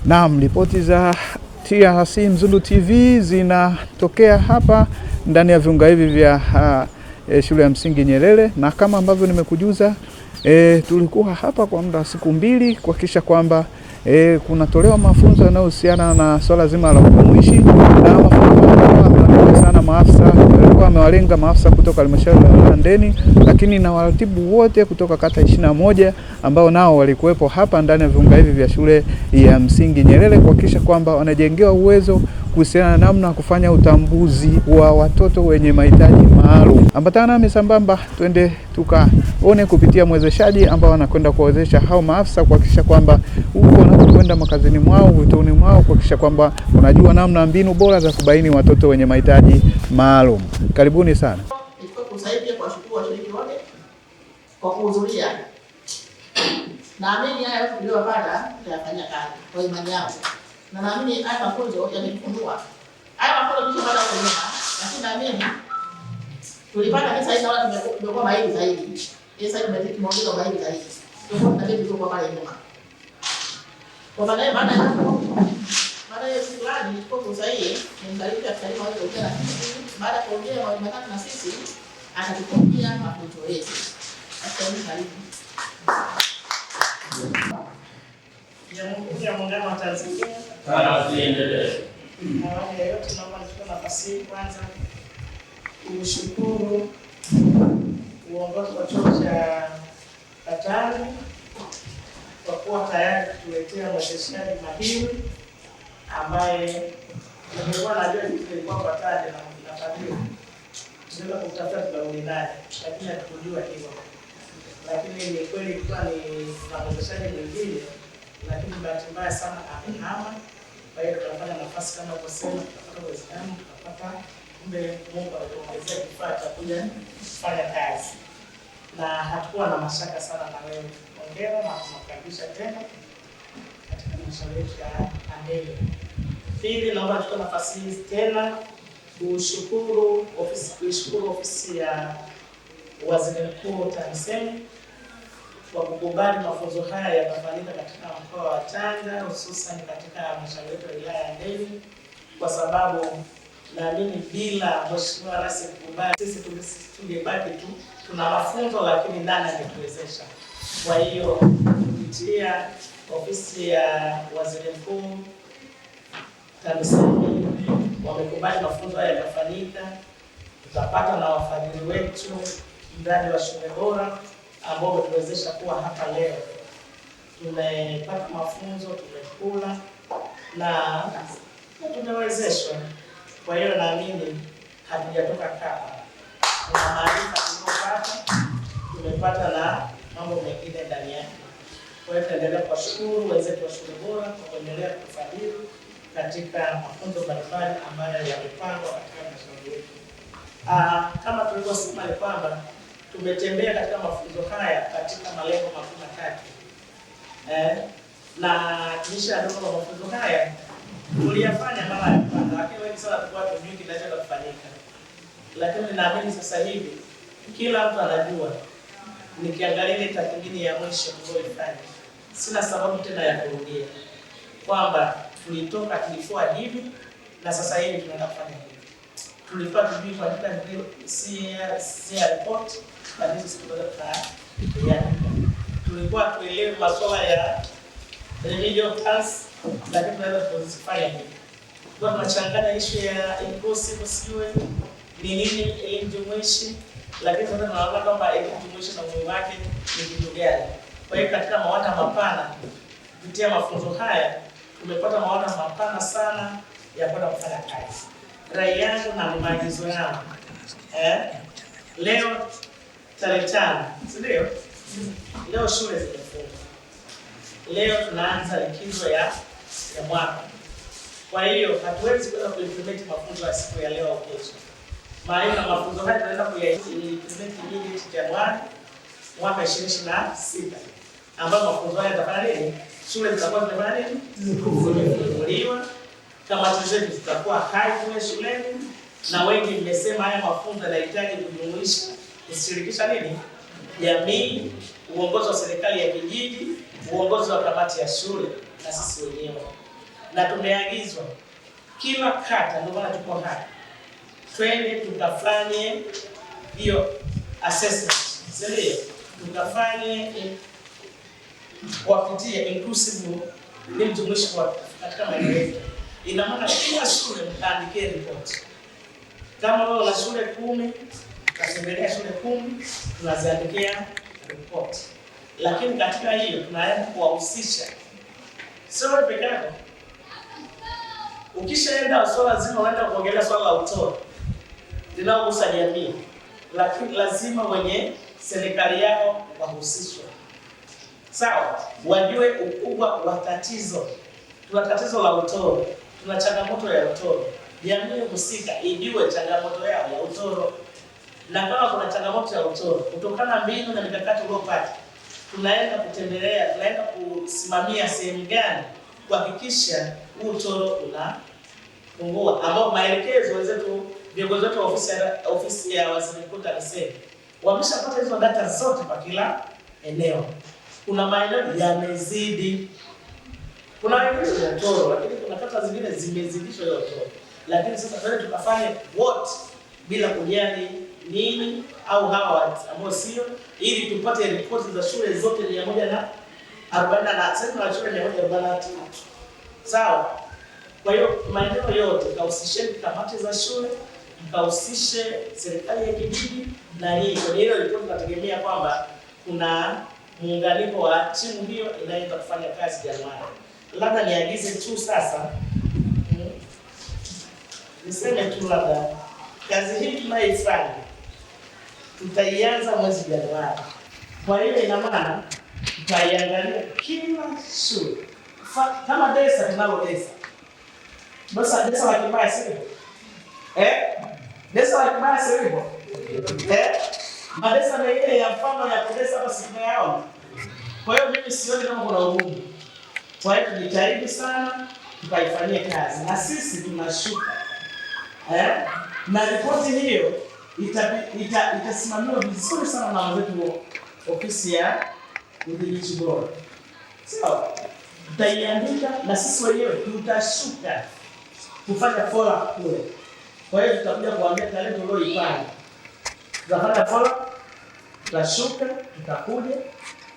Naam, ripoti za TRC Mzulu TV zinatokea hapa ndani ya viunga hivi vya shule ya msingi Nyerere, na kama ambavyo nimekujuza tulikuwa hapa kwa muda wa siku 2 kuhakikisha kwamba kunatolewa mafunzo yanayohusiana na swala zima la ujumuishi, na mafunzo sana maafisa walikuwa wamewalenga maafisa kutoka halmashauri ya Ndeni, lakini na waratibu wote kutoka kata 21 ambao nao walikuwepo hapa ndani ya viunga hivi vya shule ya msingi Nyerere kuhakikisha kwamba wanajengewa uwezo kuhusiana na namna kufanya utambuzi wa watoto wenye mahitaji maalum. Ambatana nami sambamba twende tukaone kupitia mwezeshaji ambao anakwenda kuwezesha hao maafisa kuhakikisha kwamba huko wanapokwenda makazini mwao, vituoni mwao, kuhakikisha kwamba unajua namna mbinu bora za kubaini watoto wenye mahitaji maalum. Karibuni sana. Kusaidia kwa shukuru washiriki wote kwa kuhudhuria. Naamini haya yote tuliyopata tutayafanyia kazi kwa imani yao. Na naamini haya mafunzo yamefungua. Haya mafunzo tulipata kwa nyuma, lakini naamini tulipata pesa hizo watu tumekuwa mahiri zaidi. Pesa hizo tumeongeza mahiri zaidi. Tofauti na vitu kwa pale nyuma. Kwa maana ya shukrani kwa kusaidia nimkaribia taarifa hizo tena. Baada ya kuongea matatu na sisi atatupatia mafunzo yetu. Asante karibu. Jamhuri ya Muungano wa Tanzania. Tuendelee. Awali ya yote naomba nichukue nafasi hii kwanza kumshukuru uongozi wa chuo cha Katani kwa kuwa tayari kutuletea mwezeshaji mahiri ambaye nilikuwa najua kilikuwa kwa Katani na Fadhili. Tunaweza kumtafuta tukauli naye, lakini hatukujua hivyo. Lakini ni kweli kwa ni mwezeshaji mwingine, lakini bahati mbaya sana amehama. Kwa hiyo tunapata nafasi kama kusema tutapata uwezekano, tutapata kumbe Mungu alituongezea kifaa cha kuja kufanya kazi. Na hatakuwa na mashaka sana na wewe. Hongera na kukaribisha tena katika mashauri yetu ya Ndeni. Pili, naomba tuchukue nafasi hii tena kuishukuru ofisi ya Waziri Mkuu TAMISEMI kwa kukubali mafunzo haya yatafanyika katika mkoa wa Tanga, hususan katika halmashauri yetu ya wilaya ya Ndeni, kwa sababu naamini bila Mheshimiwa Rais kukubali sisi tungebaki tu tuna mafunzo lakini nani angetuwezesha. Kwa hiyo kupitia ofisi ya Waziri Mkuu TAMISEMI wamekubali mafunzo haya yatafanyika. Tutapata na wafadhili wetu mradi wa shule bora ambao umetuwezesha kuwa hapa leo. Tumepata mafunzo, tumekula na tumewezeshwa. Kwa hiyo naamini hatujatoka kapa. Kuna maarifa tuliyopata, tumepata na mambo mengine ndani yake. Kwa hiyo tunaendelea kuwashukuru wenzetu wa shule bora kwa kuendelea kufadhili katika mafunzo mbalimbali ambayo yamepangwa katika halmashauri yetu. Kama tulivyosema ni kwamba tumetembea katika mafunzo haya katika malengo makuu matatu. Na kisha ndio mafunzo haya tuliyafanya mara ya kwanza, lakini wengi sana tulikuwa tujui kinachoenda kufanyika. Lakini naamini sasa hivi kila mtu anajua. Nikiangalia ile tathmini ya mwisho tuliyofanya, sina sababu tena ya kurudia kwamba tulitoka tulikuwa hivi na sasa hivi tunaenda kufanya hivi. Tulikuwa tujui kwa si report na hizo sikutaka ya. Tulikuwa tuelewe masuala ya remedial tasks, lakini tunaweza kuzifanya hivi. Kwa tunachanganya issue ya inclusive siwe ni nini elimu jumuishi, lakini sasa tunaona kwamba elimu jumuishi na umuhimu wake ni kitu gani. Kwa hiyo katika mawazo mapana kupitia mafunzo haya tumepata mawazo mapana sana ya kwenda kufanya kazi. Rai yangu na maagizo yangu leo tarehe 5, si ndio? Leo shule zimefungwa. Leo tunaanza likizo ya mwaka. Kwa hiyo hatuwezi kwenda kuimplement mafunzo ya siku ya leo au kesho. Maana mafunzo haya tunaenda kuimplement immediate Januari mwaka 2026. Ambapo mafunzo haya yatafanya nini? Shule zitakuwa zinafanya nini? Zimefunguliwa. Kamati zetu zitakuwa hai kule shuleni, na wengi mmesema haya mafunzo yanahitaji kujumuisha kushirikisha nini? Jamii, uongozi wa serikali ya kijiji, uongozi wa kamati ya shule na sisi wenyewe. na tumeagizwa kila kata, ndio maana tuko hapa, twende tukafanye hiyo assessment, sio tukafanye wapitie inclusive ni mjumuishi katika maeneo yetu. Ina maana kila shule mtaandikie report. Kama wewe una shule 10, utatembelea shule 10, tunaziandikia report. Lakini katika hiyo tunaenda kuwahusisha. Sio wewe peke yako. Ukishaenda swala zima unaenda kuongelea swala la utoro linalogusa jamii. Lakini lazima wenye serikali yao wahusishwe. Sawa, wajue ukubwa wa tatizo. Tuna tatizo la utoro, tuna changamoto ya utoro. Jamii husika ijue changamoto yao ya utoro. Na kama kuna changamoto ya utoro, kutokana na mbinu na mikakati uliopata, tunaenda kutembelea, tunaenda kusimamia sehemu gani kuhakikisha utoro unapungua, ambao maelekezo wenzetu viongozi wetu wa ofisi ya Waziri Mkuu TAMISEMI wameshapata hizo data zote kwa kila eneo. Kuna maeneo yamezidi, kuna wengine ya utoro, lakini kuna kata zingine zimezidishwa hiyo utoro. Lakini sasa tunataka tukafanye wote bila kujali nini au hawa ambao sio, ili tupate ripoti za shule zote 140 na sasa tuna shule 143. Sawa? Kwa hiyo maeneo yote kahusisheni kamati za shule, mkahusishe serikali ya kijiji na hii. Kwa hiyo ripoti tunategemea kwamba kuna muunganiko wa timu hiyo inayoenda kufanya kazi Januari. Labda niagize tu sasa, niseme tu labda kazi hii tunayoifanya tutaianza mwezi Januari. Kwa hiyo ina maana tutaiangalia kila shule. Kama DESA tunalo DESA. DESA la Kibaya sio? DESA la Kibaya sio? Madesa na ile ya mfano ya kudesa hapa siku yao. Kwa hiyo mimi sioni kama kuna ugumu. Kwa hiyo tujitahidi sana tukaifanyie kazi. Na sisi tunashuka. Na ripoti hiyo itasimamiwa vizuri sana na wenzetu ofisi ya udhibiti bora. Sawa. Tutaiandika na sisi wenyewe tutashuka kufanya follow up kule. Kwa hiyo tutakuja kuambia tarehe tulioipanga. Tutafanya follow up, tutashuka, tutakuja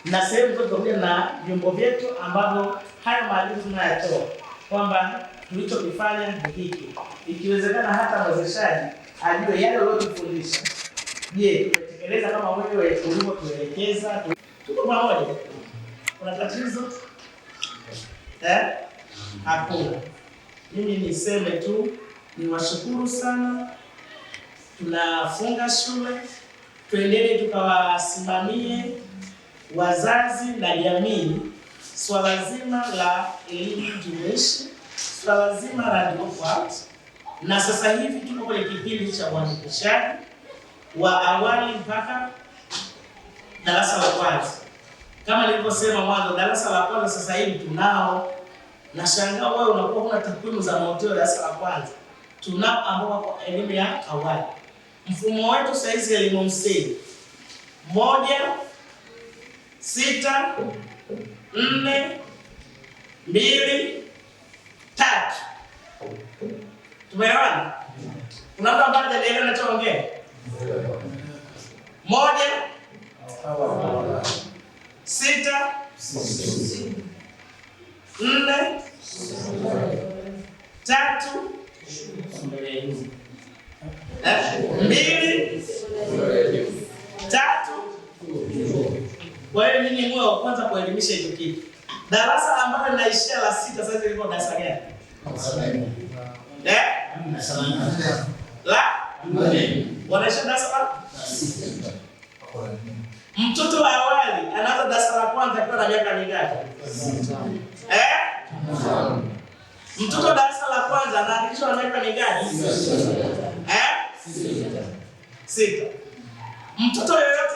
na sehemu zote tutakuja na vyombo vyetu ambavyo haya maagizo tunayatoa kwamba tulichokifanya ni hiki. Ikiwezekana hata mwezeshaji ajue yale uliyofundisha. Je, tumetekeleza kama wewe ulivyotuelekeza? Tuko pamoja. Kuna tatizo? Hakuna. Mimi niseme tu niwashukuru sana. Tunafunga shule. Tuendelee tukawasimamie wazazi na jamii swala zima la elimu jumuishi, swala zima la DOPAT. Na sasa hivi tuko kwenye kipindi cha uandikishaji wa awali mpaka darasa la kwanza. Kama nilivyosema mwanzo, darasa la kwanza sasa hivi tunao. Nashangaa wewe unakuwa huna takwimu za matokeo ya darasa la kwanza. Tunao ambao wako elimu ya awali. Mfumo wetu sasa hizi elimu msingi 1 6 4 2 3. Tumeelewana? Kuna mtu ambaye hajaelewa ninachoongea? 1 6 4 3 2 3. Kwa hiyo mimi mwe wa kwanza kuelimisha hicho kitu. Darasa ambalo linaishia la 6 sasa liko darasa gani? La? Wanaisha darasa la? Mtoto wa awali anaanza darasa la kwanza akiwa na miaka mingapi? Mtoto darasa la kwanza anaandikishwa na miaka mingapi? 6. Mtoto yoyote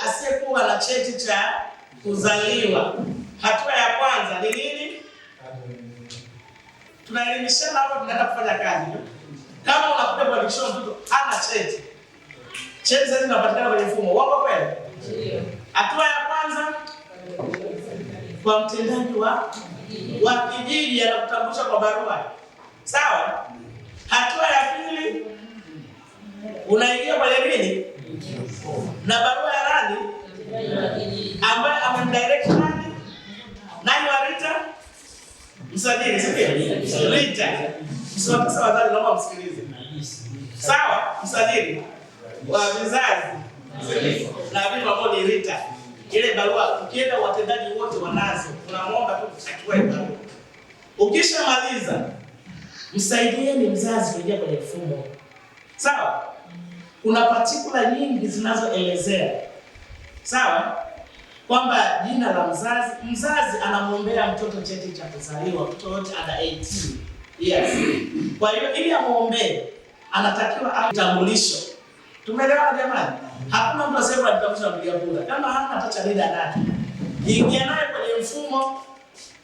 asiyekuwa na cheti cha kuzaliwa, hatua ya kwanza ni nini? Tunaelimishana hapa, tunaenda kufanya kazi. Kama unakuja kuandikisha mtoto hana cheti, cheti sasa zinapatikana kwenye mfumo. Wako kweli? Hatua ya kwanza kwa mtendaji wa wa kijiji anakutambulisha kwa barua. Sawa? Hatua ya pili unaingia kwenye nini? Na barua ya nani? Ambaye amemdirect nani? Nani wa RITA? Msajili, sio? RITA. Mswati sawa tani naomba msikilize. Sawa? Msajili wa vizazi. Na vipi ambao ni RITA. Ile barua ukienda watendaji wote wanazo. Tunamuomba tu achukue barua. Ukishamaliza msaidieni mzazi kuingia kwenye mfumo. Sawa? Kuna particular nyingi zinazoelezea. Sawa? Kwamba jina la mzazi anamwombea mtoto cheti cha kuzaliwa, mtoto wote under 18 years. Kwa hiyo ili amwombee anatakiwa awe kitambulisho. Tumeelewana jamani? Hakuna mtu asema anatambulisha mpiga kura. Kama hana hata NIDA ndani. Ingia naye kwenye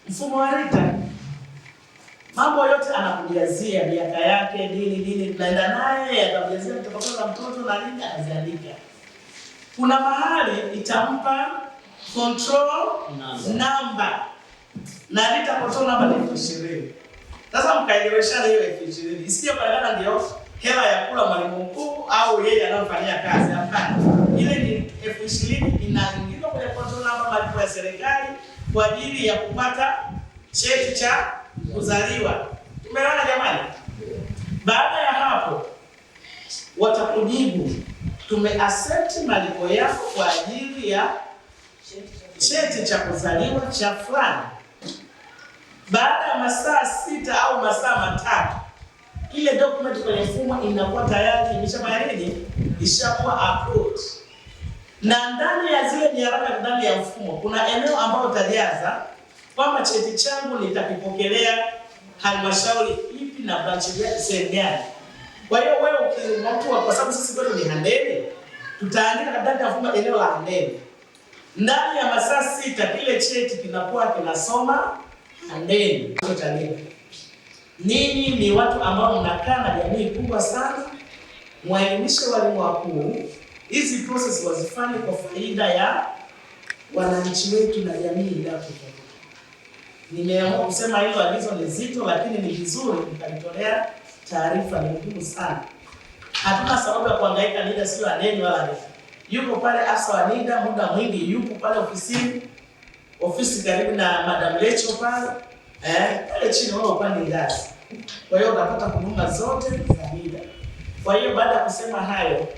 mfumo wa RITA. Mambo yote anakujazia miaka yake nini tunaenda naye atakujazia mtoto na mtoto na nini ataziandika. Kuna mahali itampa control number. Na RITA control number ni 20. Sasa mkaeleweshana hiyo 20. Isije kuonekana ndio hela ya kula mwalimu mkuu au yeye anayofanyia kazi. Hapana. Ile ni 20 inaingizwa kwenye control number malipo ya serikali kwa ajili ya kupata cheti cha kuzaliwa. Tumeona jamani? Baada ya hapo watakujibu tumeaccept malipo yako kwa ajili ya cheti cha kuzaliwa cha fulani. Baada ya masaa 6 au masaa 3 ile document kwenye mfumo inakuwa tayari imeshafanya nini? Ishakuwa approved. Na ndani ya zile nyaraka ndani ya mfumo kuna eneo ambalo utajaza kwamba cheti changu nitakipokelea halmashauri ipi na branch sehemu gani. Kwa hiyo wewe ukimwambia kwa sababu sisi kwetu ni Handeni, tutaandika ndani ya mfumo eneo la Handeni. Ndani ya masaa 6 kile cheti kinakuwa kinasoma Handeni. Ninyi ni watu ambao mnakaa na jamii kubwa sana, mwaelimishe walimu wakuu, hizi process wazifanye kwa faida ya wananchi wetu na jamii yako. Nimeamua kusema hilo agizo ni zito, lakini ni vizuri mkalitolea taarifa, ni muhimu sana. Hatuna sababu ya kuhangaika NIDA sio Handeni wala nini. Yuko pale afisa wa NIDA muda mwingi, yuko pale ofisi karibu na Madam Lecho pale. Pale chini wao upande ngazi. Kwa hiyo utapata huduma zote za NIDA. Kwa hiyo baada ya kusema hayo,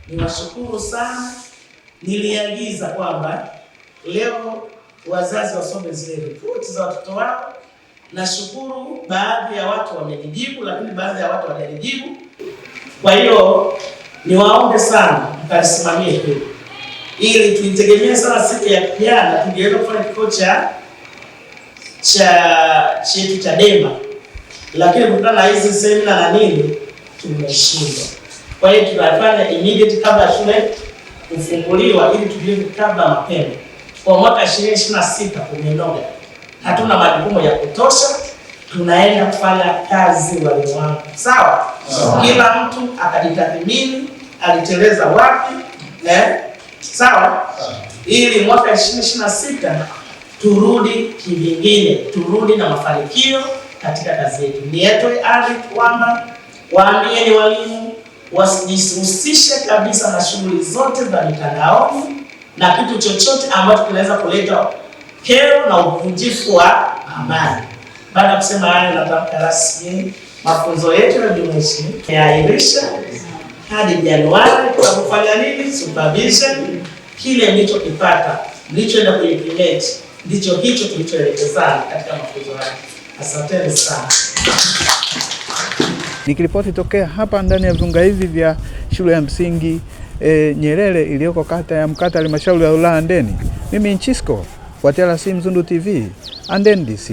niwashukuru sana. Niliagiza kwamba leo wazazi wasome zile ripoti za watoto wao. Nashukuru baadhi ya watu wamenijibu, lakini baadhi ya watu hawajanijibu. Kwa hiyo niwaombe sana mkalisimamie hili. Ili tuitegemee sana siku ya jana tungeweza kufanya kikao chetu cha Dema. Lakini kutokana na hizi semina na nini tumeshindwa. Kwa hiyo tunafanya immediate kabla shule kufunguliwa ili tujue kabla mapema. Kwa mwaka 2026 kumenoga. Hatuna majukumu ya kutosha, tunaenda kufanya kazi walimu wangu. Sawa? Kila mtu akajitathmini, aliteleza wapi, sawa? Ili mwaka 2026 turudi kivingine, turudi na mafanikio katika kazi yetu. Nietoe ari kwamba waambieni walimu wasijihusishe kabisa na shughuli zote za mitandaoni na kitu chochote ambacho kinaweza kuleta kero na uvunjifu wa amani. Baada ya kusema hayo, natamka rasmi mafunzo yetu ya jumuishi yaahirisha hadi Januari kwa kufanya nini? Supervision. Kile mlichokipata mlichoenda kuimplement ndicho hicho tulichoelekezana katika mafunzo haya. Asanteni sana. Nikiripoti tokea hapa ndani ya viunga hivi vya shule ya msingi Nyerere iliyoko kata ya Mkata, halmashauri ya wilaya Handeni. Mimi Nchisko wa TRC Mzundu TV, Handeni DC.